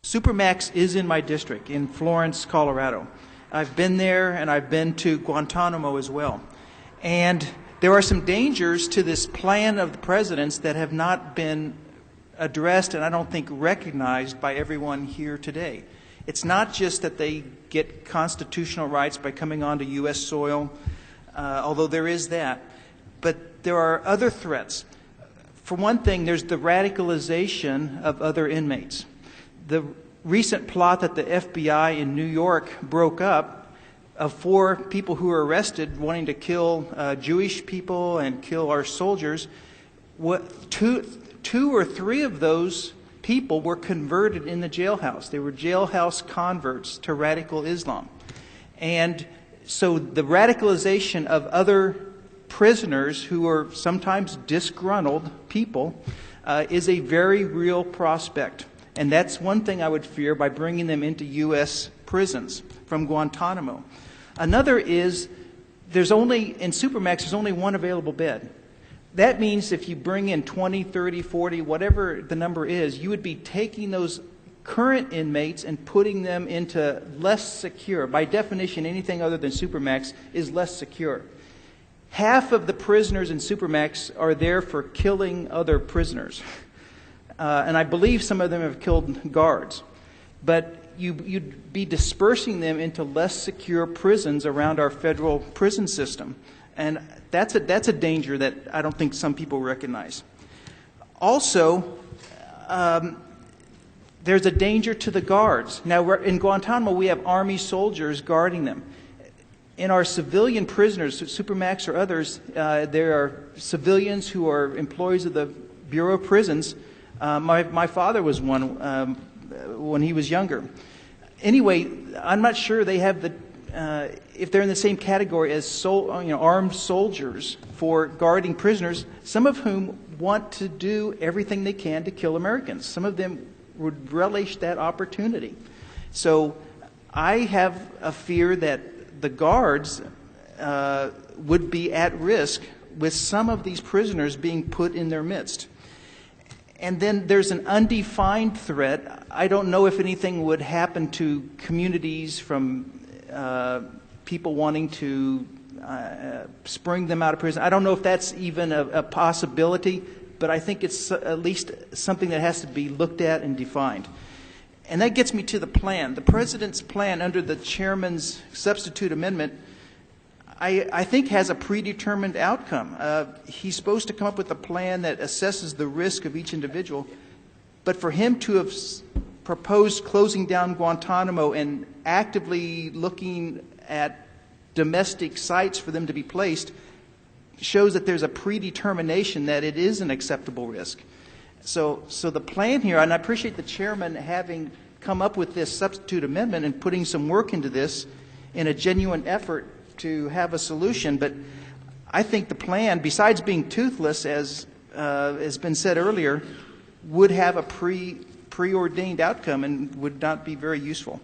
Supermax is in my district, in Florence, Colorado. I've been there, and I've been to Guantanamo as well. And there are some dangers to this plan of the president's that have not been addressed and I don't think recognized by everyone here today. It's not just that they get constitutional rights by coming onto U.S. soil, although there is that, but there are other threats. For one thing, there's the radicalization of other inmates. The recent plot that the FBI in New York broke up of 4 people who were arrested wanting to kill Jewish people and kill our soldiers, two or three of those people were converted in the jailhouse. They were jailhouse converts to radical Islam. And so the radicalization of other prisoners who are sometimes disgruntled people is a very real prospect. And that's one thing I would fear by bringing them into U.S. prisons from Guantanamo. Another is in Supermax, there's only one available bed. That means if you bring in 20, 30, 40, whatever the number is, you would be taking those current inmates and putting them into less secure. By definition, anything other than Supermax is less secure. Half of the prisoners in Supermax are there for killing other prisoners. And I believe some of them have killed guards. But you'd be dispersing them into less secure prisons around our federal prison system. And that's a danger that I don't think some people recognize. Also, there's a danger to the guards. Now, in Guantanamo, we have Army soldiers guarding them. In our civilian prisoners, Supermax or others, there are civilians who are employees of the Bureau of Prisons. My father was one when he was younger. Anyway, I'm not sure they have if they're in the same category as armed soldiers for guarding prisoners, some of whom want to do everything they can to kill Americans. Some of them would relish that opportunity. So I have a fear that the guards would be at risk with some of these prisoners being put in their midst. And then there's an undefined threat. I don't know if anything would happen to communities from people wanting to spring them out of prison. I don't know if that's even a possibility, but I think it's at least something that has to be looked at and defined. And that gets me to the plan. The president's plan under the chairman's substitute amendment, I think, has a predetermined outcome. He's supposed to come up with a plan that assesses the risk of each individual, but for him to have proposed closing down Guantanamo and actively looking at domestic sites for them to be placed shows that there's a predetermination that it is an acceptable risk. So the plan here, and I appreciate the chairman having come up with this substitute amendment and putting some work into this in a genuine effort to have a solution, but I think the plan, besides being toothless, as has been said earlier, would have a preordained outcome and would not be very useful.